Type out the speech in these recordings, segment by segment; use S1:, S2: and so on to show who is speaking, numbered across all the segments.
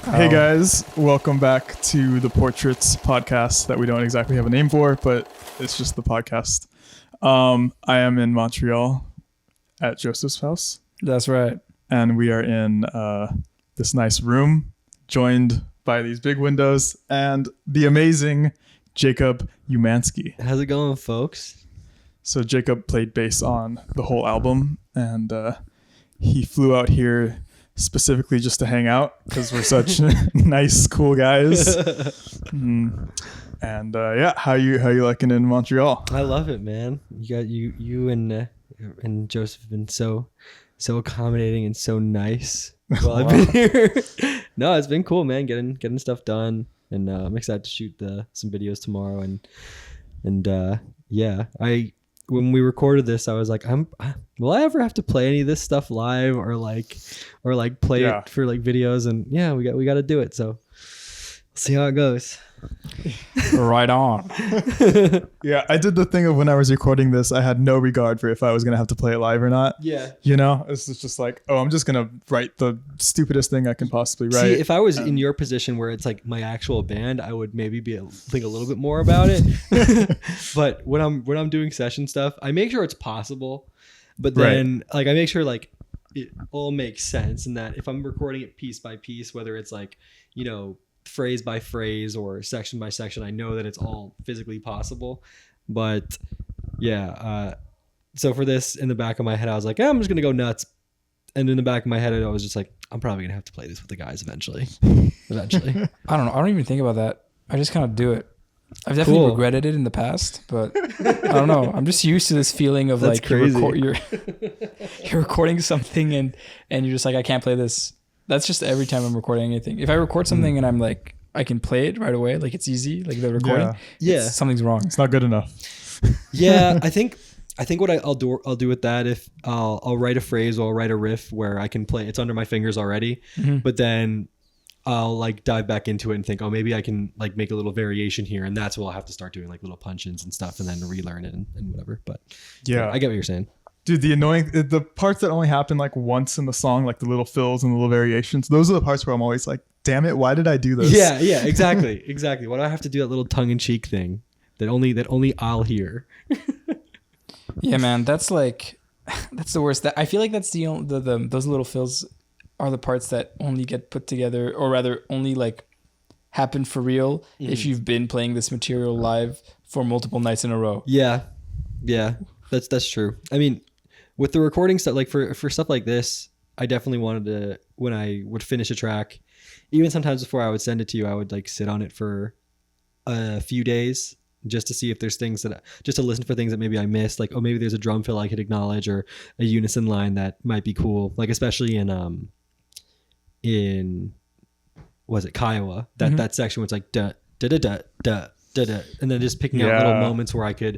S1: Hey guys, welcome back to the Portraits podcast that we don't exactly have a name for, but it's just the podcast. I am in Montreal at Joseph's house.
S2: That's right.
S1: And we are in this nice room joined by these big windows and the amazing Jacob Umansky.
S3: How's it going, folks?
S1: So Jacob played bass on the whole album, and he flew out here specifically just to hang out because we're such nice, cool guys. And how you liking it in Montreal?
S3: I love it, man. You and Joseph have been so accommodating and so nice while I've been here. No, it's been cool, man. Getting stuff done, and I'm excited to shoot some videos tomorrow. And when we recorded this, I was like, will I ever have to play any of this stuff live or play it for like videos? And yeah, we got to do it. So we'll see how it goes.
S2: Right on.
S1: Yeah, I did the thing of when I was recording this, I had no regard for if I was going to have to play it live or not.
S3: Yeah.
S1: You know, it's just like, oh, I'm just going to write the stupidest thing I can possibly write.
S3: See, if I was in your position where it's like my actual band, I would maybe think a little bit more about it. But when I'm doing session stuff, I make sure it's possible. But then I make sure like it all makes sense, and that if I'm recording it piece by piece, whether it's like, phrase by phrase or section by section, I know that it's all physically possible. But so for this, in the back of my head, I was like, I'm just gonna go nuts. And in the back of my head, I was just like, I'm probably gonna have to play this with the guys eventually.
S2: I don't know. I don't even think about that. I just kind of do it. I've definitely regretted it in the past, but I don't know. I'm just used to this feeling of
S3: That's
S2: like
S3: crazy.
S2: you're recording something and you're just like, I can't play this. That's just every time I'm recording anything. If I record something and I'm like, I can play it right away, like it's easy, like the recording.
S3: Yeah.
S2: Something's wrong.
S1: It's not good enough.
S3: Yeah, I think what I'll do with that, if I'll write a phrase or I'll write a riff where I can play, it's under my fingers already, but then I'll like dive back into it and think, oh, maybe I can like make a little variation here, and that's what I'll have to start doing, like little punch-ins and stuff, and then relearn it and whatever. But yeah, I get what you're saying.
S1: Dude, the parts that only happen like once in the song, like the little fills and the little variations, those are the parts where I'm always like, damn it, why did I do this?
S3: Yeah, exactly. Why do I have to do that little tongue-in-cheek thing that only I'll hear?
S2: Yeah, man, that's the worst. I feel like that's those little fills are the parts that only get put together, or rather only like happen for real if you've been playing this material live for multiple nights in a row.
S3: Yeah, that's true. I mean, with the recording stuff, like for stuff like this, I definitely wanted to, when I would finish a track, even sometimes before I would send it to you, I would like sit on it for a few days just to see if there's things just to listen for things that maybe I missed. Like, oh, maybe there's a drum fill I could acknowledge, or a unison line that might be cool. Like, especially in was it Kiowa? That section where it's like da da da da da da da, and then just picking out little moments where I can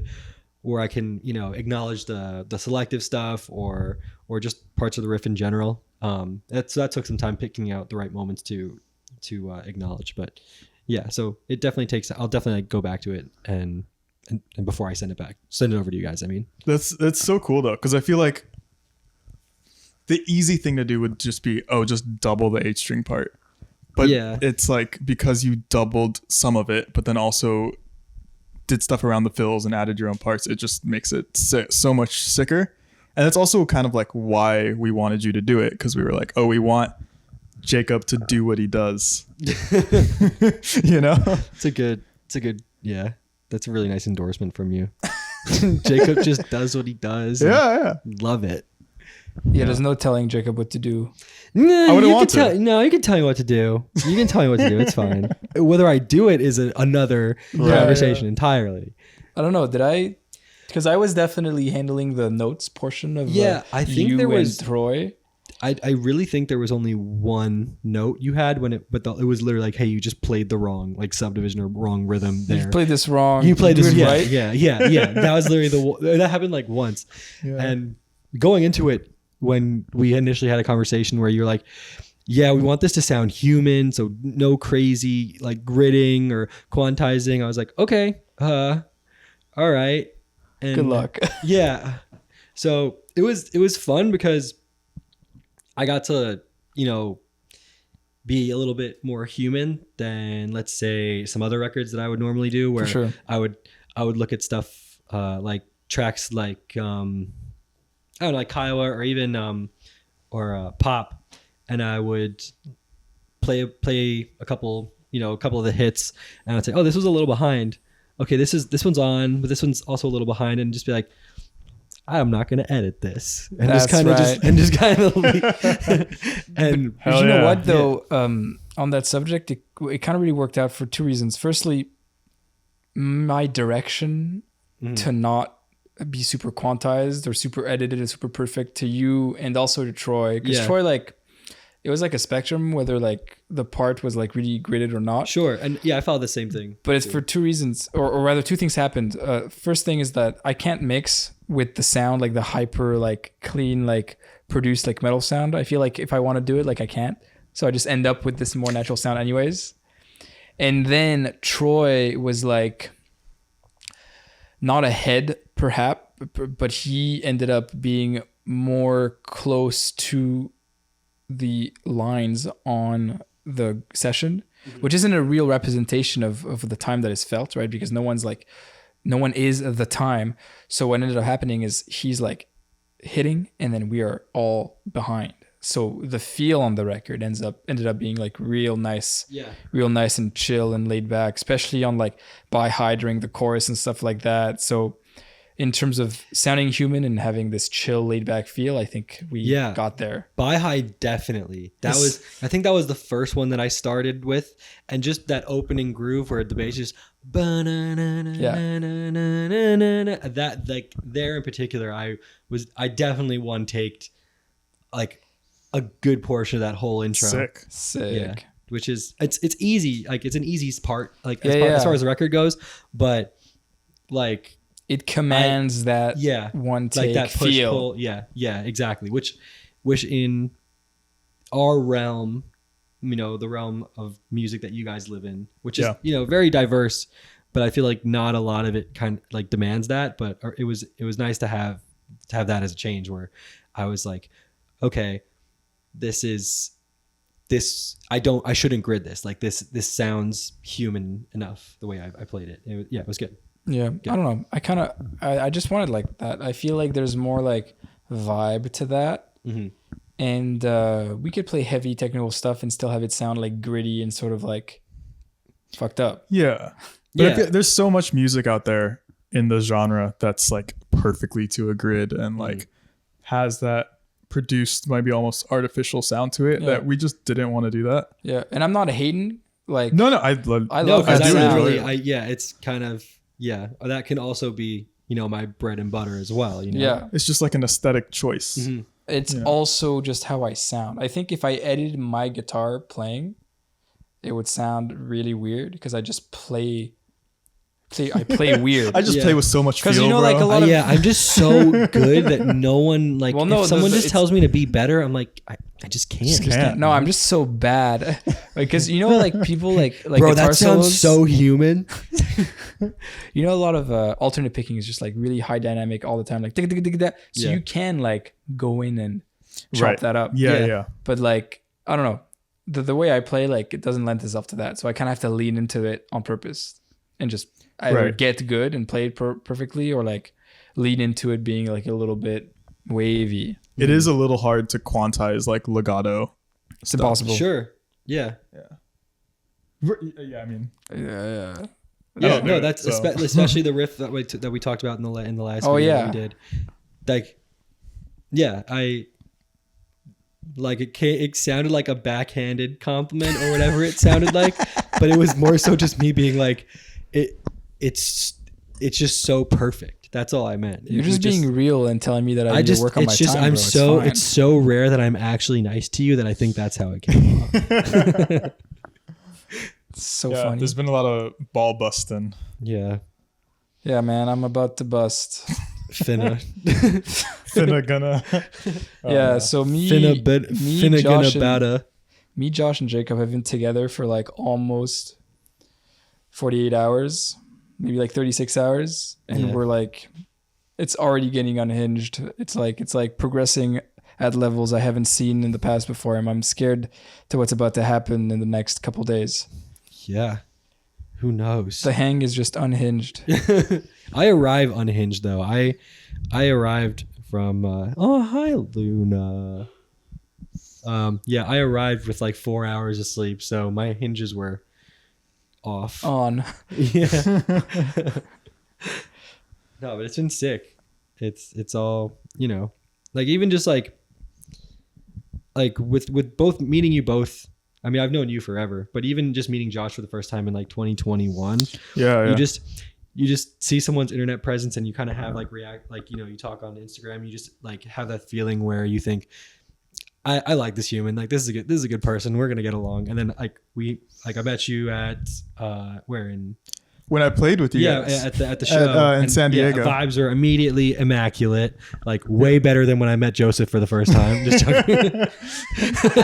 S3: acknowledge the selective stuff or just parts of the riff in general. That took some time picking out the right moments to acknowledge. But yeah, so it definitely takes. I'll definitely go back to it and before I send it over to you guys. I mean,
S1: that's so cool though, because I feel like the easy thing to do would just be just double the 8-string part. But it's like, because you doubled some of it, but then also did stuff around the fills and added your own parts, it just makes it so much sicker. And that's also kind of like why we wanted you to do it, because we were like, we want Jacob to do what he does.
S3: It's a good yeah, that's a really nice endorsement from you. Jacob just does what he does.
S1: Yeah.
S3: Love it.
S2: Yeah, there's no telling Jacob what to do.
S3: No, you can tell me what to do. You can tell me what to do. It's fine. Whether I do it is another conversation entirely.
S2: I don't know. Did I? Because I was definitely handling the notes portion of
S3: I think
S2: you
S3: there was
S2: and Troy.
S3: I really think there was only one note you had it was literally like, hey, you just played the wrong like subdivision or wrong rhythm there.
S2: You played this wrong.
S3: You played this
S2: right.
S3: Yeah. That was literally that happened like once. Yeah. And going into it, when we initially had a conversation where you're like, yeah, we want this to sound human, so no crazy like gritting or quantizing. I was like, okay, all right. And
S2: good luck.
S3: Yeah. So it was fun because I got to, be a little bit more human than, let's say, some other records that I would normally do, where
S2: sure.
S3: I would look at stuff like tracks like I don't know, like Kiowa or even Pop, and I would play a couple of the hits, and I'd say, oh, this was a little behind. Okay, this one's on, but this one's also a little behind, and just be like, I'm not going to edit this, and
S2: That's
S3: just kind of
S2: right.
S3: and
S2: But you know what though? On that subject, it kind of really worked out for two reasons. Firstly, my direction to not be super quantized or super edited or super perfect to you, and also to Troy, because Troy, like, it was like a spectrum whether like the part was like really gridded or not.
S3: Sure. And yeah, I followed the same thing.
S2: But it's for two reasons, or rather two things happened. First thing is that I can't mix with the sound, like the hyper, like clean, like produced, like metal sound. I feel like if I want to do it, like I can't. So I just end up with this more natural sound anyways. And then Troy was like not ahead perhaps, but he ended up being more close to the lines on the session, which isn't a real representation of the time that is felt, right? Because no one is the time. So what ended up happening is he's like hitting, and then we are all behind. So the feel on the record ended up being like real nice and chill and laid back, especially on like Buy High during the chorus and stuff like that. So in terms of sounding human and having this chill, laid back feel, I think we got there.
S3: Buy High, definitely. I think that was the first one that I started with, and just that opening groove where the bass just that, like, there in particular, I definitely one taked like a good portion of that whole intro.
S2: Sick.
S3: Yeah. Which is it's easy, like it's an easy part, like as far as the record goes, but like
S2: it commands that one take, like that push feel.
S3: Pull. Yeah, exactly. Which in our realm, the realm of music that you guys live in, which is very diverse, but I feel like not a lot of it kind of like demands that. But it was nice to have that as a change, where I was like, okay, I shouldn't grid this. Like this sounds human enough the way I played it. It was good.
S2: Yeah, I don't know. I just wanted like that. I feel like there's more like vibe to that. Mm-hmm. And we could play heavy technical stuff and still have it sound like gritty and sort of like fucked up.
S1: Yeah. But there's so much music out there in the genre that's like perfectly to a grid and like has that produced, maybe almost artificial sound to it that we just didn't want to do that.
S2: Yeah. And I'm not hating. Like,
S1: no, I love
S3: I do enjoy it. It's kind of, that can also be, my bread and butter as well.
S2: Yeah.
S1: It's just like an aesthetic choice.
S2: Mm-hmm. It's also just how I sound. I think if I edited my guitar playing, it would sound really weird because I just play weird.
S1: I just play with so much feel, bro.
S3: Like a lot of I'm just so good that no one like. Well, if someone just tells me to be better, I'm like, I just can't.
S2: No, I'm just so bad. Because like people like
S3: bro, that sounds so human.
S2: A lot of alternate picking is just like really high dynamic all the time, like so you can like go in and chop that up.
S1: Yeah.
S2: But like I don't know, the way I play, like it doesn't lend itself to that, so I kind of have to lean into it on purpose and just either get good and play it perfectly, or like lean into it being like a little bit wavy.
S1: It is a little hard to quantize like legato.
S2: It's impossible.
S3: Sure. Yeah.
S1: Yeah. I mean.
S2: Yeah.
S3: Yeah. No, that's especially the riff that we talked about in the last video that we did. Like, I like it sounded like a backhanded compliment or whatever it sounded like, but it was more so just me being like, it's just so perfect. That's all I meant.
S2: You're just being real and telling me that I need to work on my time.
S3: It's so rare that I'm actually nice to you that I think that's how it came off.
S2: It's so funny.
S1: There's been a lot of ball busting.
S3: Yeah.
S2: Yeah, man. I'm about to bust.
S3: Finna
S1: gonna.
S2: Yeah. So me, Josh, and Jacob have been together for like almost 48 hours, maybe like 36 hours, and we're like, it's already getting unhinged. It's like progressing at levels I haven't seen in the past before. I'm scared to what's about to happen in the next couple days.
S3: Yeah. Who knows?
S2: The hang is just unhinged.
S3: I arrive unhinged though. I arrived from oh hi Luna. Yeah, I arrived with like 4 hours of sleep, so my hinges were off.
S2: On.
S3: Yeah. No, but it's been sick. It's all, you know, like even just like with both meeting you both. I mean, I've known you forever, but even just meeting Josh for the first time in like 2021,
S1: Yeah.
S3: you just see someone's internet presence and you kind of have like react, like, you know, you talk on Instagram, you just like have that feeling where you think, I like this human, like this is a good person, we're gonna get along. And then I met you at where in
S1: when I played with you guys.
S3: at the show
S1: in San Diego.
S3: Vibes are immediately immaculate, like way better than when I met Joseph for the first time. Just joking.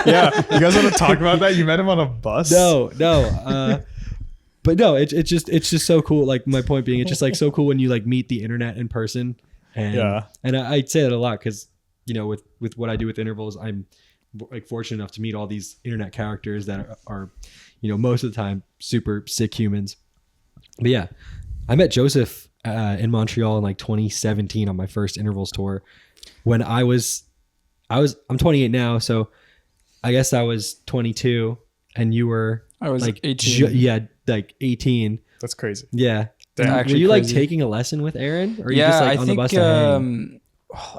S1: Yeah, you guys want to talk about that? You met him on a bus?
S3: No. But no, it's just so cool. Like my point being, it's just like so cool when you like meet the internet in person. And I'd say that a lot because, you know, with what I do with intervals, I'm like fortunate enough to meet all these internet characters that are, you know, most of the time super sick humans. But yeah, I met Joseph in Montreal in like 2017 on my first intervals tour when I'm 28 now. So I guess I was 22 and you were
S2: I was
S3: like
S2: 18.
S3: like 18.
S1: That's crazy.
S3: Yeah.
S1: Damn.
S3: Were you like
S2: crazy.
S3: taking a lesson with Aaron? Or
S2: Yeah,
S3: you just like
S2: I
S3: on
S2: think
S3: the bus to hang?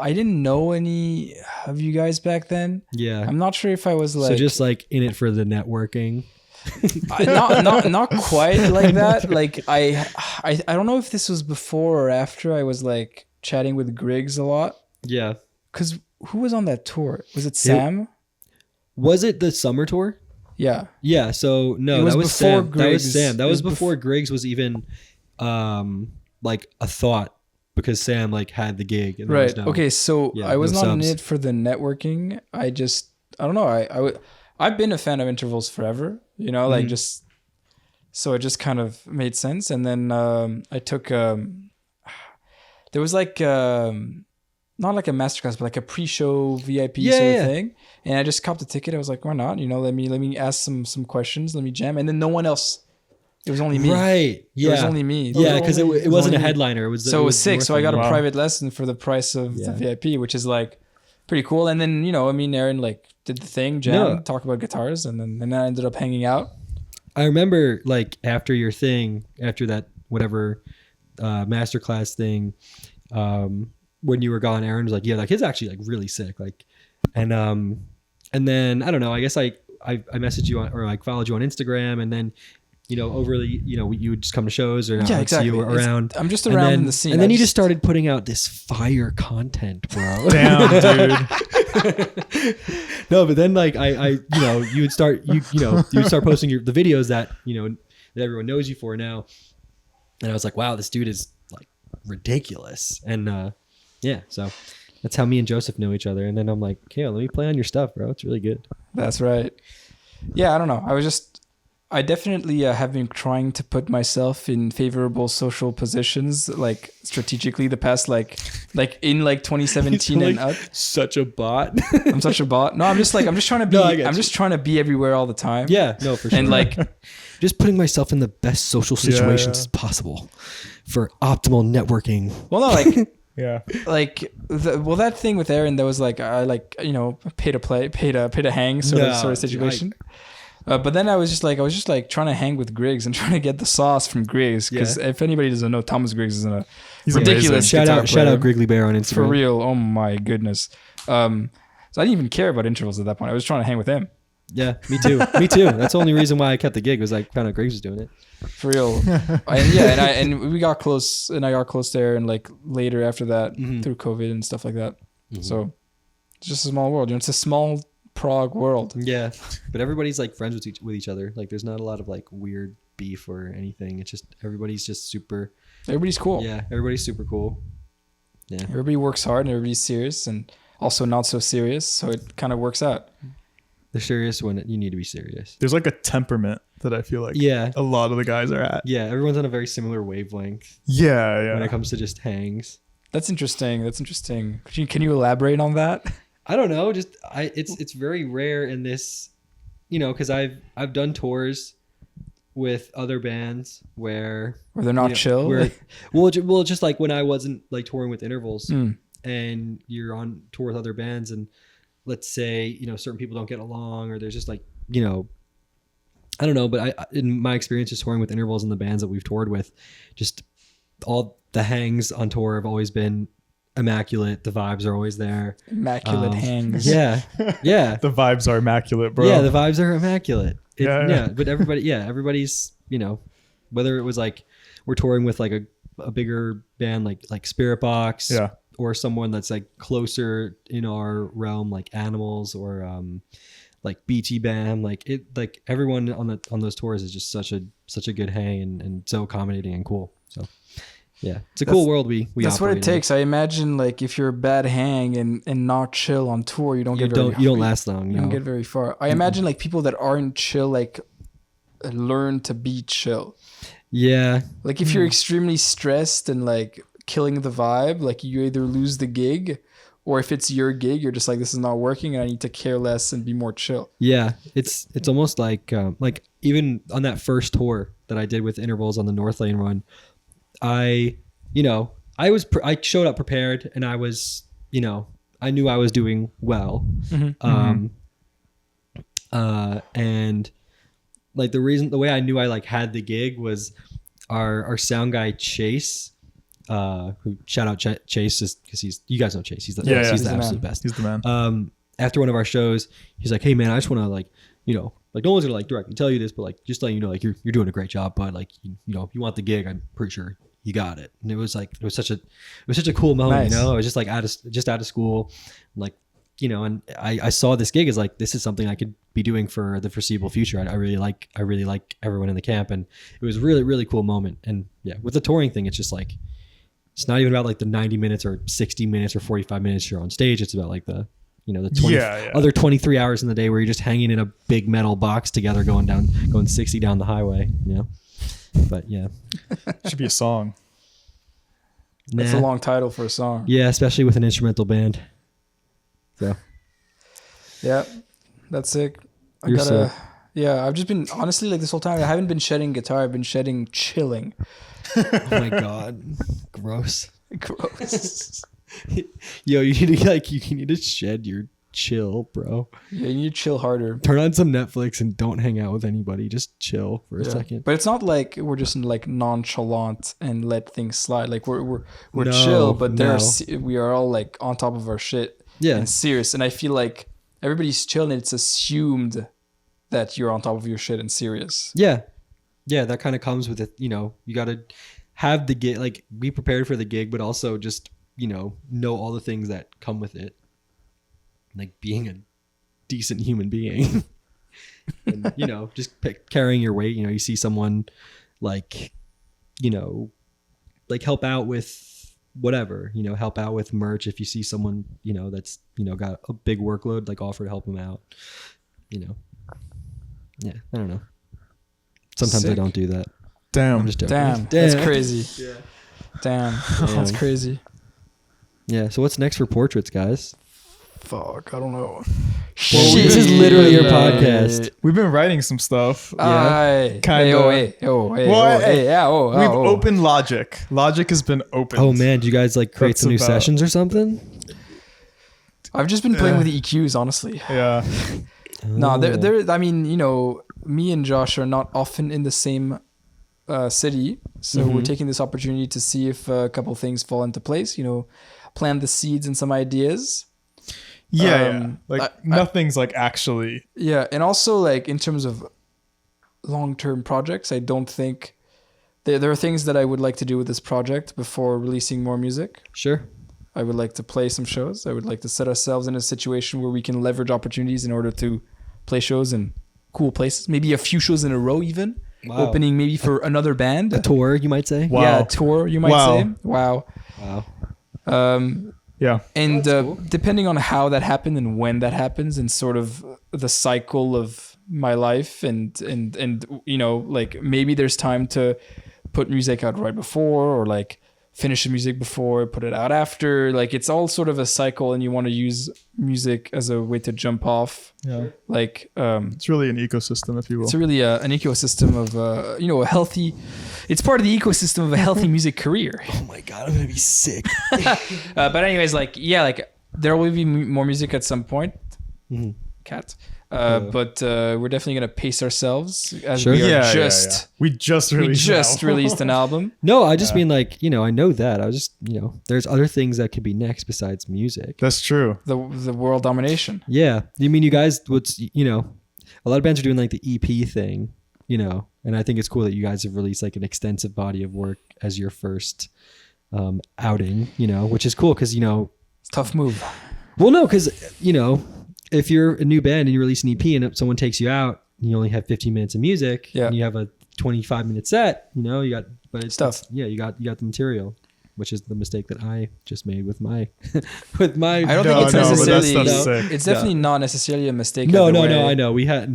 S2: I didn't know any of you guys back then.
S3: Yeah.
S2: I'm not sure if I was like
S3: So just like in it for the networking.
S2: not quite like that. Like I don't know if this was before or after I was like chatting with Griggs a lot.
S3: Yeah.
S2: Cause who was on that tour? Was it Sam?
S3: Was it the summer tour?
S2: Yeah.
S3: Yeah. So no,
S2: It was
S3: that was
S2: before
S3: Sam. That was
S2: Griggs.
S3: Sam. That
S2: It
S3: was
S2: was
S3: before Griggs was even like a thought because Sam like had the gig. And there was
S2: Right.
S3: no-
S2: Okay. So
S3: yeah,
S2: I was
S3: no
S2: not in
S3: subs.
S2: it for the networking. I don't know. I've been a fan of intervals forever, you know, like just, so it just kind of made sense. And then I took, there was like, not like a masterclass, but like a pre-show VIP sort of thing. And I just copped a ticket. I was like, why not? You know, let me ask some questions. Let me jam. And then no one else. It was only me.
S3: Right. Yeah.
S2: It was only me.
S3: Yeah, because it wasn't a
S2: only me.
S3: headliner. It was
S2: sick. So I got a
S1: Wow.
S2: private lesson for the price of the VIP, which is like pretty cool. And then, you know, I mean, Aaron like did the thing, jam, talk about guitars, and then I ended up hanging out.
S3: I remember like after your thing, after that whatever masterclass thing, when you were gone, Aaron was like, yeah, like it's actually like really sick. Like, and then I don't know, I guess I messaged you on, or like followed you on Instagram, and then, you know, overly, you know, you would just come to shows or
S2: Yeah,
S3: like,
S2: exactly.
S3: see you around.
S2: I'm just
S3: And
S2: around
S3: then-
S2: in the scene.
S3: And then
S2: I
S3: you just started putting out this fire content, bro.
S1: Damn, dude.
S3: No, but then like I you know, you would start posting the videos that, you know, that everyone knows you for now. And I was like, wow, this dude is like ridiculous. And yeah, so that's how me and Joseph know each other. And then I'm like, okay, let me play on your stuff, bro. It's really good.
S2: That's right. Yeah, I don't know. I definitely have been trying to put myself in favorable social positions, like strategically the past, like in like 2017 and up.
S3: Such a bot.
S2: I'm such a bot. No, I'm just trying to be,
S3: No, I get
S2: I'm
S3: you.
S2: just trying to be everywhere all the time.
S3: Yeah, no, for sure.
S2: And like,
S3: just putting myself in the best social situations
S1: Yeah.
S3: as possible for optimal networking.
S2: well, no, like,
S1: Yeah.
S2: like, that thing with Aaron, that was like, I like, you know, pay to hang sort of situation. But then I was just like trying to hang with Griggs and trying to get the sauce from Griggs, because if anybody doesn't know, Thomas Griggs is
S1: He's
S2: ridiculous
S1: amazing.
S2: guitar
S3: Shout out
S2: player.
S3: Griggly Bear on Instagram.
S2: For real. Oh my goodness. So I didn't even care about intervals at that point. I was trying to hang with him.
S3: Yeah, me too. Me too. That's the only reason why I kept the gig was like found out Griggs was doing it.
S2: For real. and we got close, and I got close there, and like later after that through COVID and stuff like that. So it's just a small world. You know, it's a small Prague world.
S3: Yeah, but everybody's like friends with each other. Like there's not a lot of like weird beef or anything. It's just everybody's just super.
S2: Everybody's cool.
S3: Yeah, everybody's super cool. Yeah,
S2: Everybody works hard and everybody's serious and also not so serious. So it kind of works out.
S3: they're serious when you need to be serious.
S1: There's like a temperament that I feel like
S3: Yeah,
S1: a lot of the guys are at.
S3: yeah. Everyone's on a very similar wavelength
S1: Yeah,
S3: when
S1: yeah.
S3: it comes to just hangs.
S2: That's interesting. Can you elaborate on that?
S3: I don't know. Just it's very rare in this, because I've done tours with other bands where
S2: they're not chill.
S3: Well, just like when I wasn't like touring with Intervals, and you're on tour with other bands, and let's say certain people don't get along, or there's just like I don't know. But in my experience just touring with Intervals and the bands that we've toured with, just all the hangs on tour have always been immaculate. The vibes are always there.
S2: Immaculate hangs.
S3: Yeah.
S1: The vibes are immaculate, bro.
S3: Yeah, the vibes are immaculate.
S1: Yeah.
S3: But everybody's, whether it was like we're touring with like a bigger band like Spirit Box, or someone that's like closer in our realm like Animals, or like BT Bam, like everyone on those tours is just such a good hang and so accommodating and cool. So yeah, it's a cool world we
S2: that's what it takes. I imagine like if you're a bad hang and not chill on tour, you don't
S3: last long.
S2: You don't get very far. I imagine like people that aren't chill like learn to be chill.
S3: Yeah.
S2: Like if you're extremely stressed and like killing the vibe, like you either lose the gig, or if it's your gig, you're just like, this is not working and I need to care less and be more chill. Yeah.
S3: It's almost like even on that first tour that I did with Intervals on the North Lane run, I showed up prepared, and I was, I knew I was doing well. And like the way I knew I like had the gig was our sound guy Chase, who shout out Chase, just because you guys know Chase. He's the absolute best.
S1: He's the man.
S3: After one of our shows, he's like, "Hey man, I just want to like no one's gonna like directly tell you this, but like just letting you know, like you're doing a great job, but like if you want the gig, I'm pretty sure you got it." And it was such a cool moment.
S2: Nice.
S3: I was just like out of school, like and I saw this gig as like, this is something I could be doing for the foreseeable future. I really like everyone in the camp, and it was a really, really cool moment. And yeah, with the touring thing, it's just like, it's not even about like the 90 minutes or 60 minutes or 45 minutes you're on stage. It's about like the other 23 hours in the day where you're just hanging in a big metal box together going 60 down the highway, But yeah.
S1: Should be a song.
S2: That's a long title for a song.
S3: Yeah, especially with an instrumental band. So.
S2: Yeah, that's sick. I've just been, honestly, like this whole time, I haven't been shedding guitar. I've been shedding chilling.
S3: Oh my God. Gross.
S2: Yo,
S3: you need to shed your chill, bro.
S2: Yeah, you need to chill harder.
S3: Turn on some Netflix and don't hang out with anybody. Just chill for a second.
S2: But it's not like we're just like nonchalant and let things slide. Like we're chill, but we are all like on top of our shit.
S3: Yeah.
S2: And serious. And I feel like everybody's chill, and it's assumed that you're on top of your shit and serious.
S3: Yeah. Yeah, that kind of comes with it. You got to have the gig, like be prepared for the gig, but also just, know all the things that come with it. Like being a decent human being. And, just carrying your weight. You see someone like, like help out with whatever, help out with merch. If you see someone, that's, got a big workload, like offer to help them out, Yeah, I don't know. Sometimes Sick. I don't do that.
S1: Damn.
S3: I'm just joking.
S2: Damn. That's crazy. Yeah. Damn. That's crazy.
S3: Yeah. So what's next for portraits, guys?
S2: Fuck, I don't know.
S3: This is literally your podcast.
S1: We've been writing some stuff.
S2: Yeah.
S1: Kind of. We've opened Logic. Logic has been opened.
S3: Oh man, do you guys like create some new sessions or something?
S2: I've just been playing with the EQs, honestly.
S1: Yeah.
S2: No, there. I mean, me and Josh are not often in the same city, so we're taking this opportunity to see if a couple things fall into place. Plant the seeds and some ideas.
S1: Yeah, nothing's like actually.
S2: Yeah, and also like in terms of long-term projects, I don't think there are things that I would like to do with this project before releasing more music.
S3: Sure.
S2: I would like to play some shows. I would like to set ourselves in a situation where we can leverage opportunities in order to play shows in cool places. Maybe a few shows in a row even. Wow. Opening maybe for another band.
S3: A tour, you might say.
S2: Wow. Yeah, a tour, you might say. Wow.
S1: Yeah.
S2: And cool. Depending on how that happened and when that happens and sort of the cycle of my life and like maybe there's time to put music out right before or like finish the music before, put it out after. Like it's all sort of a cycle, and you want to use music as a way to jump off.
S1: Yeah.
S2: Like
S1: it's really an ecosystem, if you will.
S2: It's really an ecosystem of a healthy. It's part of the ecosystem of a healthy music career.
S3: Oh my god, I'm gonna be sick.
S2: But anyways, like there will be more music at some point.
S3: Mm-hmm.
S2: Cat. But we're definitely gonna pace ourselves as
S3: Sure.
S2: we are
S1: We just
S2: released an album.
S3: No, I just mean like, I know that. I was just, there's other things that could be next besides music.
S1: That's true.
S2: The world domination.
S3: Yeah. You mean you guys would, a lot of bands are doing like the EP thing, and I think it's cool that you guys have released like an extensive body of work as your first outing, which is cool because,
S2: It's a tough move.
S3: well, no, because, if you're a new band and you release an EP and someone takes you out, and you only have 15 minutes of music,
S2: Yeah.
S3: and you have a 25-minute set, you got, but it's
S2: Stuff.
S3: Yeah, you got the material, which is the mistake that I just made with my, with my.
S2: I don't think it's
S1: but that
S2: necessarily.
S1: stuff's sick.
S2: It's definitely not necessarily a mistake.
S3: No,
S2: either
S3: no,
S2: way.
S3: no. I know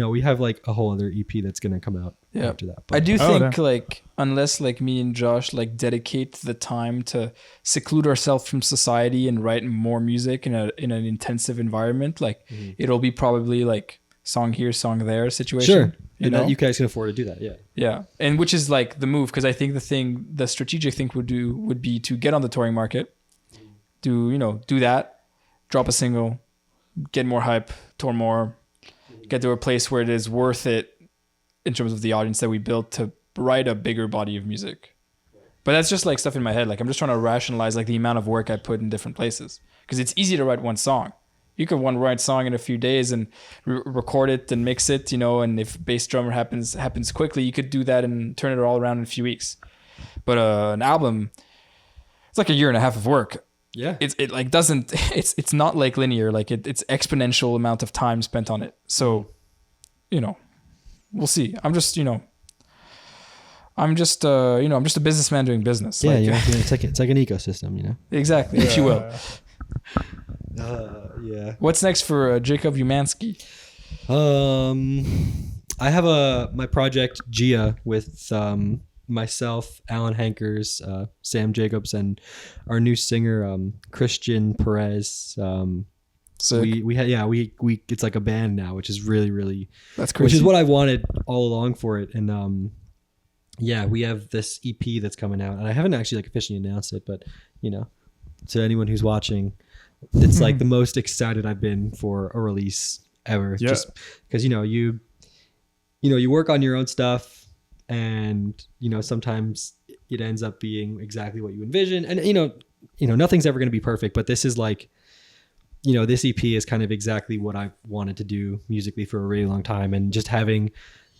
S3: we have like a whole other EP that's gonna come out after that.
S2: I do
S1: Oh,
S2: think
S1: yeah.
S2: like unless like me and Josh like dedicate the time to seclude ourselves from society and write more music in an intensive environment, like it'll be probably like song here, song there situation.
S3: Sure,
S2: You
S3: and
S2: know?
S3: that you guys can afford to do that. Yeah.
S2: Yeah, and which is like the move, because I think the strategic thing would be to get on the touring market, do that, drop a single, get more hype, tour more, get to a place where it is worth it in terms of the audience that we built to write a bigger body of music. But that's just like stuff in my head. Like I'm just trying to rationalize like the amount of work I put in different places, because it's easy to write one song. You could write song in a few days and record it and mix it, and if bass drummer happens quickly, you could do that and turn it all around in a few weeks. But an album, it's like a year and a half of work.
S3: Yeah.
S2: It's not like linear, like it's exponential amount of time spent on it. So, we'll see. I'm just a businessman doing business.
S3: Yeah,
S2: Like,
S3: it's like an ecosystem,
S2: exactly, if you will.
S3: Yeah.
S2: What's next for Jacob Umansky?
S3: I have my project Gia with myself, Alan Hankers, Sam Jacobs, and our new singer Christian Perez.
S2: So
S3: we it's like a band now, which is really, really,
S2: that's crazy.
S3: which is what I wanted all along for it. And we have this EP that's coming out, and I haven't actually like officially announced it, but to anyone who's watching, it's like the most excited I've been for a release ever.
S1: Yeah.
S3: Just because you work on your own stuff, and sometimes it ends up being exactly what you envision, and nothing's ever going to be perfect, but this is like, this EP is kind of exactly what I wanted to do musically for a really long time, and just having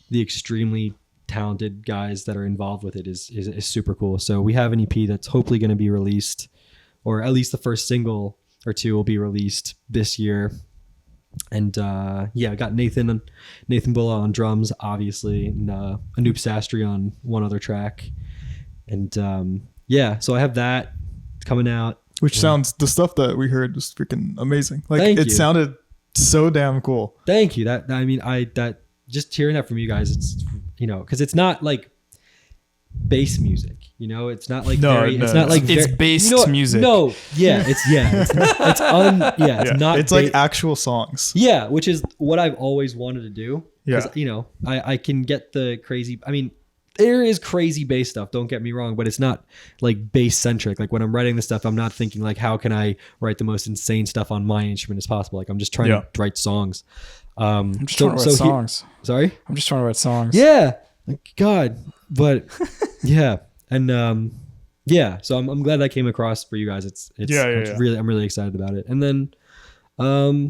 S3: the extremely talented guys that are involved with it is super cool. So we have an EP that's hopefully going to be released, or at least the first single or two will be released this year. And I got Nathan Bulla on drums, obviously, and Anoop Sastry on one other track. And so I have that coming out.
S1: Which sounds, the stuff that we heard was freaking amazing. Like
S3: Thank
S1: it
S3: you.
S1: sounded so damn cool.
S3: Thank you. That just hearing that from you guys, it's because it's not like bass music. It's not like it's not like
S2: it's based music.
S3: No, it's not.
S1: It's like actual songs.
S3: Yeah, which is what I've always wanted to do.
S1: Yeah.
S3: I can get the crazy. I mean, there is crazy bass stuff. Don't get me wrong, but it's not like bass centric. Like when I'm writing this stuff, I'm not thinking like, how can I write the most insane stuff on my instrument as possible? Like I'm just trying to write songs.
S2: I'm just trying to write songs.
S3: Sorry?
S2: I'm just trying to write songs.
S3: Yeah. God. But yeah. And so I'm glad that came across for you guys. It's really, I'm really excited about it. And then we're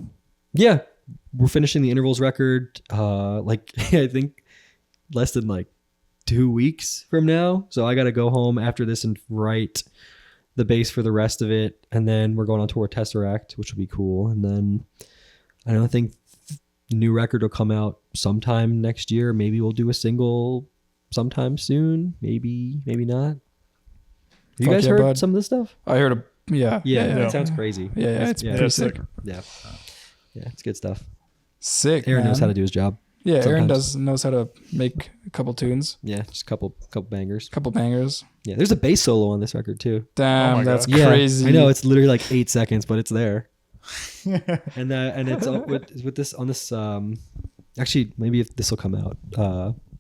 S3: finishing the Intervals record I think less than like 2 weeks from now. So I got to go home after this and write the bass for the rest of it. And then we're going on tour with Tesseract, which will be cool. And then I don't think the new record will come out sometime next year. Maybe we'll do a single sometime soon. Maybe not. Have you guys heard some of this stuff?
S2: I heard
S3: Yeah, it sounds crazy.
S2: Yeah, it's pretty sick.
S3: Yeah, it's good stuff.
S2: Sick.
S3: Aaron
S2: man.
S3: knows how to do his job.
S2: Yeah, Aaron
S3: sometimes.
S2: knows how to make a couple tunes,
S3: Yeah, just a couple bangers.
S2: couple bangers.
S3: Yeah, there's a bass solo on this record too.
S2: Damn,
S1: Oh my
S2: that's
S1: God.
S3: Yeah,
S2: crazy.
S3: I know it's literally like 8 seconds, but it's there. And it's with this on this. Actually, maybe if this will come out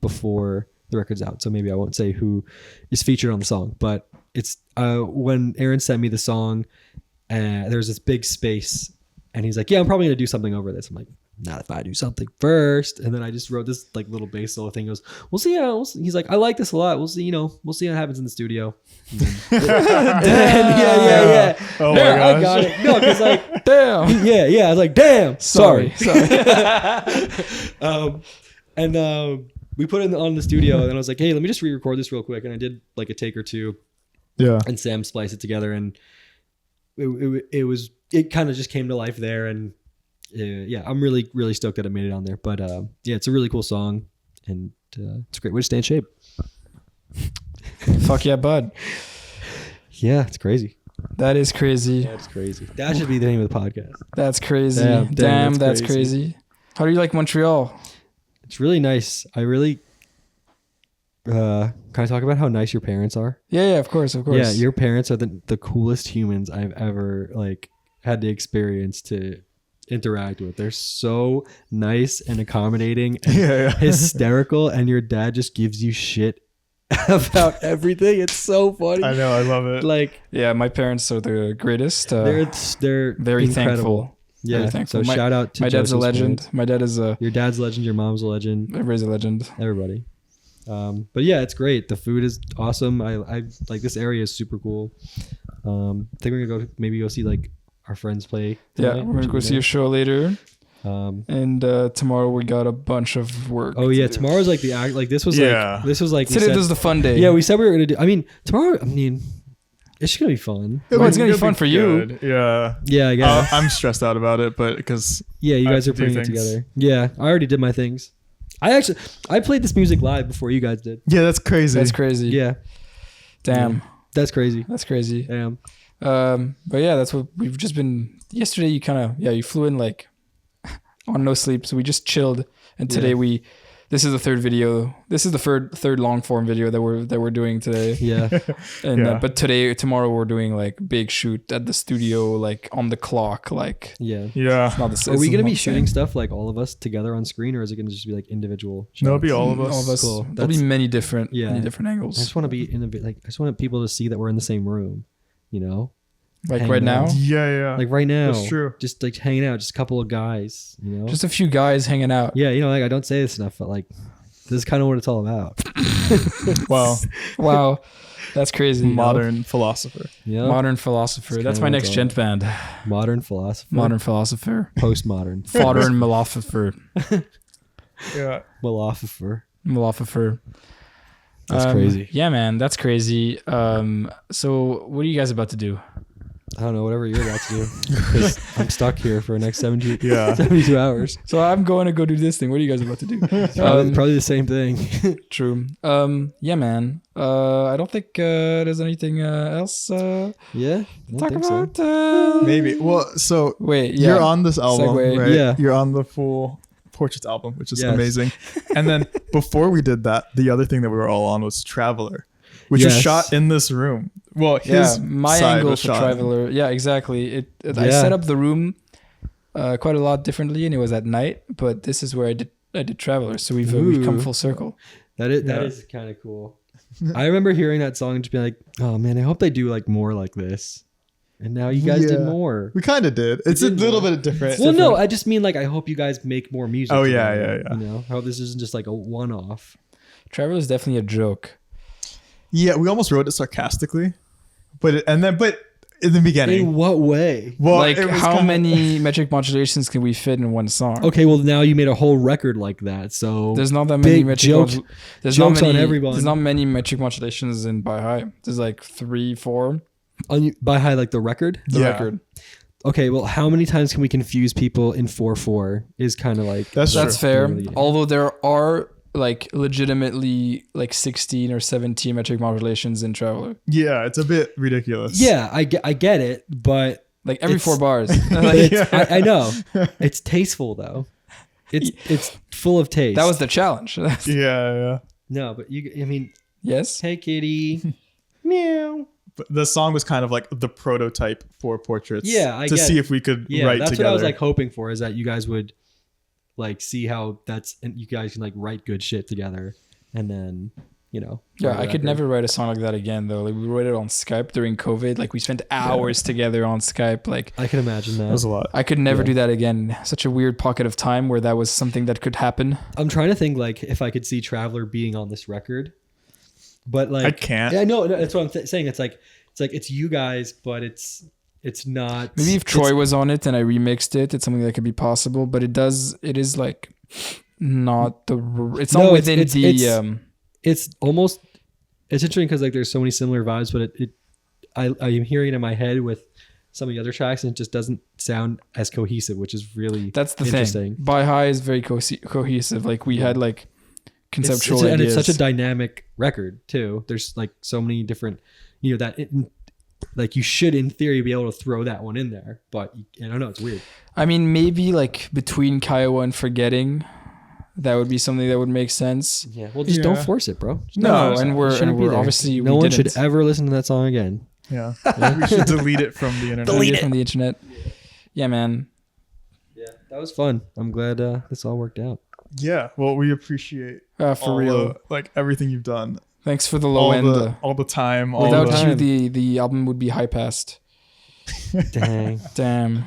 S3: before the record's out, so maybe I won't say who is featured on the song. But it's when Aaron sent me the song, there's this big space, and he's like, "Yeah, I'm probably gonna do something over this." I'm like, "Not if I do something first." And then I just wrote this like little bass solo thing. He goes, "We'll see how." He's like, "I like this a lot. We'll see. We'll see what happens in the studio." Yeah.
S1: Oh
S3: Yeah,
S1: my gosh.
S3: I got it. No, because like,
S2: Damn.
S3: yeah. I was like, "Damn, sorry." And we put it on the studio, and I was like, "Hey, let me just re-record this real quick." And I did like a take or two,
S1: Yeah.
S3: and Sam spliced it together, and it kind of just came to life there. And yeah, I'm really, really stoked that it made it on there. But yeah, it's a really cool song, and it's a great way to stay in shape.
S2: Fuck yeah, bud.
S3: Yeah, it's crazy.
S2: That is crazy.
S3: That's crazy. That should be the name of the podcast.
S2: That's crazy.
S3: Damn,
S2: Damn,
S3: that's
S2: that's crazy. How do you like Montreal?
S3: It's really nice. I really. Can I talk about how nice your parents are?
S2: Yeah, of course.
S3: Yeah, your parents are the coolest humans I've ever like had the experience to interact with. They're so nice and accommodating and hysterical, and your dad just gives you shit about everything. It's so funny.
S1: I know. I love it.
S3: Like,
S2: Yeah, my parents are the greatest.
S3: they're
S2: very
S3: incredible.
S2: thankful.
S3: Yeah.
S2: Very thankful.
S3: So shout out to
S2: my dad's a
S3: Joseph's
S2: legend.
S3: parents.
S2: My dad is
S3: Your dad's a legend. Your mom's a legend.
S2: everybody's a legend.
S3: Everybody. But yeah, it's great. The food is awesome. I like this area is super cool. I think we're gonna go see like our friends play.
S2: Yeah,
S3: tonight,
S2: we're gonna go see a show later, and tomorrow we got a bunch of work.
S3: Oh yeah,
S2: to do.
S3: tomorrow's like the act. Like this was
S1: Yeah.
S3: like we
S2: Today
S3: said-
S2: was the fun day.
S3: yeah, we said we were gonna do. I mean, tomorrow. I mean, it's gonna be fun.
S2: Well, it's gonna be fun for you.
S1: good. Yeah.
S3: Yeah, I guess.
S1: I'm stressed out about it, but because
S3: Yeah, you
S1: I
S3: guys
S1: have
S3: are
S1: to do
S3: putting it
S1: things.
S3: together. Yeah, I already did my things. I played this music live before you guys did.
S1: yeah, that's crazy.
S2: That's crazy.
S3: Yeah,
S2: Damn,
S3: that's crazy.
S2: that's crazy.
S3: Damn.
S2: But yeah, that's what we've just been. Yesterday, you flew in like on no sleep, so we just chilled. And today this is the third video. This is the third long form video that we're doing today.
S3: Yeah.
S2: And
S1: Yeah.
S2: but tomorrow we're doing like big shoot at the studio, like on the clock. Like
S3: Yeah.
S1: Yeah.
S2: it's not the same.
S3: Are we gonna be
S2: it's not the
S3: shooting
S2: same.
S3: stuff like all of us together on screen, or is it gonna just be like individual shots?
S1: No, it'll be all of us.
S2: All of us.
S3: Cool.
S2: There'll be
S3: That's-
S2: many different
S3: Yeah.
S2: angles.
S3: I just want to be in the like. I just want people to see that we're in the same room. You know,
S2: Like
S3: hang
S2: right now,
S3: out.
S1: Yeah.
S3: like right now.
S1: That's true.
S3: Just like hanging out, just a couple of guys. You know.
S2: just a few guys hanging out.
S3: yeah, you know, like I don't say this enough, but like this is kind of what it's all about.
S1: Wow.
S2: Wow, that's crazy.
S1: Modern philosopher.
S3: You know?
S2: Modern philosopher.
S3: It's
S2: That's
S3: kinda
S2: my
S3: what
S2: next
S3: it's
S2: gent band.
S3: modern philosopher.
S2: Modern philosopher.
S3: Postmodern.
S2: Modern philosopher.
S1: Yeah.
S3: Philosopher.
S2: Philosopher.
S3: That's crazy.
S2: Yeah, man, that's crazy. So what are you guys about to do?
S3: I don't know, whatever you're about to do. Because I'm stuck here for the next 72 hours.
S2: So I'm going to go do this thing. What are you guys about to do?
S3: Probably the same thing.
S2: True. Yeah, man. I don't think there's anything else
S3: Yeah. I don't
S2: talk
S3: think so.
S2: about.
S1: Maybe. Well, so
S2: Wait, yeah.
S1: you're on this album,
S2: Segue.
S1: right?
S3: Yeah.
S1: You're on the full Portraits album, which is
S3: Yes.
S1: amazing. And then before we did that, the other thing that we were all on was Traveler, which was
S3: Yes.
S1: shot in this room. Well,
S2: Yeah,
S1: his
S2: my
S1: side
S2: angle
S1: was
S2: for
S1: shot in-
S2: Traveler. Yeah, exactly. I
S3: Yeah.
S2: set up the room quite a lot differently, and it was at night. But this is where I did Traveler, so we've come
S3: Ooh.
S2: full circle.
S3: That
S1: Yeah.
S3: is kind of cool. I remember hearing that song and just being like, oh man, I hope they do like more like this. And now you guys did
S1: Yeah.
S3: more.
S1: We kind of did. It's a
S3: did
S1: little
S3: more.
S1: bit different.
S3: Well, no, I just mean like I hope you guys make more music.
S1: Oh, yeah,
S3: together,
S1: yeah.
S3: You know, I hope this isn't just like a one-off.
S2: Traveler is definitely a joke.
S1: Yeah, we almost wrote it sarcastically, but in the beginning,
S3: In what way?
S1: well,
S2: Like,
S1: it was
S2: how
S1: kinda-
S2: many metric modulations can we fit in one song?
S3: Okay, well now you made a whole record like that, so
S2: There's not that many
S3: Big
S2: metric
S3: jokes-
S2: there's
S3: jokes
S2: not
S3: on
S2: many,
S3: everyone.
S2: There's not many metric modulations in By High. There's like 3, 4.
S3: By high like the record.
S2: The
S1: Yeah.
S2: record.
S3: Okay, well, how many times can we confuse people in 4/4? Is kind of like
S1: That's
S2: That's
S1: true.
S2: fair.
S3: Really-
S2: Although there are like legitimately like 16 or 17 metric modulations in Traveler.
S1: Yeah, it's a bit ridiculous.
S3: Yeah, I get it, but
S2: Like every
S3: It's-
S2: 4 bars.
S3: but
S2: Like,
S3: it's, I know it's tasteful though. it's full of taste.
S2: That was the challenge.
S1: Yeah.
S3: no, but I mean,
S2: Yes.
S3: hey kitty, meow.
S1: But the song was kind of like the prototype for Portraits.
S3: Yeah, I
S1: to
S3: get
S1: see
S3: it.
S1: if we could
S3: Yeah,
S1: write
S3: that's
S1: together.
S3: what I was like hoping for, is that you guys would like see how and you guys can like write good shit together, and then
S2: Yeah,
S3: write a
S2: I could
S3: record.
S2: never write a song like that again though. Like we wrote it on Skype during COVID. Like we spent hours together on Skype. Like
S3: I can imagine that.
S1: That was a lot.
S2: I could never
S3: Yeah.
S2: do that again. Such a weird pocket of time where that was something that could happen.
S3: I'm trying to think like if I could see Traveler being on this record, but like
S1: I can't.
S3: Yeah, no, that's what I'm saying. It's it's you guys, but it's not.
S2: Maybe if Troy was on it and I remixed it, it's something that could be possible. But it is like not the. It's not
S3: No,
S2: within
S3: it's almost. It's interesting because like there's so many similar vibes, but I am hearing it in my head with some of the other tracks, and it just doesn't sound as cohesive, which is really
S2: That's the
S3: interesting.
S2: thing. By High is very cohesive. Like we had like conceptual
S3: and
S2: ideas.
S3: it's such a dynamic record too. There's like so many different, like you should in theory be able to throw that one in there, but I don't know. It's weird.
S2: I mean, maybe like between Kiowa and Forgetting, that would be something that would make sense.
S3: Yeah. Well, just don't force it, bro.
S2: No,
S3: Just
S2: and
S3: it shouldn't be
S2: we're
S3: there.
S2: obviously
S3: no
S2: we
S3: one
S2: didn't.
S3: should ever listen to that song again.
S1: Yeah. We should delete it from the internet.
S2: delete it from the internet. Yeah, man.
S3: Yeah, that was fun. I'm glad this all worked out.
S1: Yeah. Well, we appreciate
S2: For
S1: all
S2: real.
S1: like everything you've done.
S2: Thanks for the low end.
S1: All the time. All
S2: Without
S1: the,
S2: you, the album would be high past.
S3: Dang.
S2: Damn.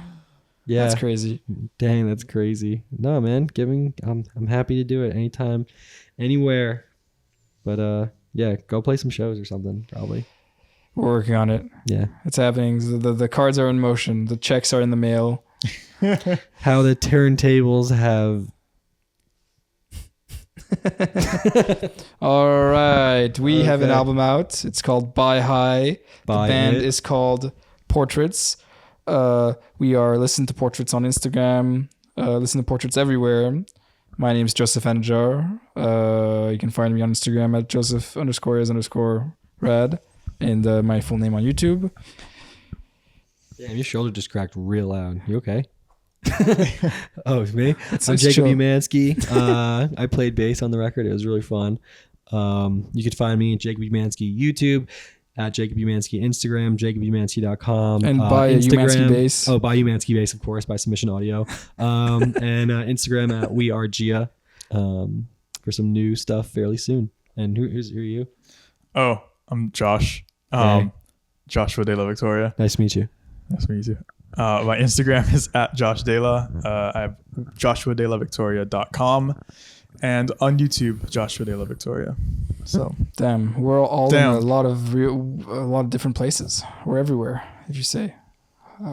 S3: Yeah.
S2: That's crazy.
S3: Dang, that's crazy. No, man, I'm happy to do it anytime, anywhere. But yeah, go play some shows or something, probably.
S2: We're working on it.
S3: Yeah.
S2: It's happening. The cards are in motion. The checks are in the mail.
S3: How the turntables have.
S2: All right. We have an
S3: Okay.
S2: album out. It's called Buy High.
S3: Buy
S2: the band
S3: It.
S2: is called Portraits. We are Listen to Portraits on Instagram. Listen to Portraits everywhere. My name is Joseph Anajar. You can find me on Instagram at Joseph_is_rad. And my full name on YouTube.
S3: Damn, your shoulder just cracked real loud. You okay? Oh, it's me. I'm
S2: it's
S3: Jacob
S2: chill.
S3: Umansky. I played bass on the record. It was really fun. You could find me at Jacob Umansky YouTube, at Jacob Umansky Instagram, jacobumansky.com.
S2: And buy
S3: Instagram,
S2: Umansky bass.
S3: Oh, buy Umansky bass, of course, by Submission Audio. And Instagram at We Are Gia for some new stuff fairly soon. And who are you?
S1: Oh, I'm Josh.
S3: Hey.
S1: Joshua De La Victoria.
S3: Nice to meet you.
S1: Nice to meet you. My Instagram is at Josh De La. I have joshuadelavictoria.com and on YouTube, Joshua De La Victoria. So
S2: Damn, we're all
S1: Damn.
S2: in a lot of different places. We're everywhere, if you say.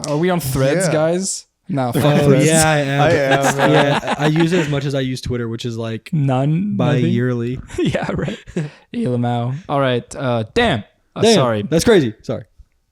S2: Are we on Threads,
S1: Yeah.
S2: guys? No, fuck
S3: Oh,
S2: Threads.
S3: yeah, I am.
S1: I am.
S3: Yeah, I use it as much as I use Twitter, which is like
S2: None. nothing?
S3: bi-yearly.
S2: Yeah, right. Elamau. All right. Damn.
S3: Damn,
S2: Sorry.
S3: that's crazy. Sorry.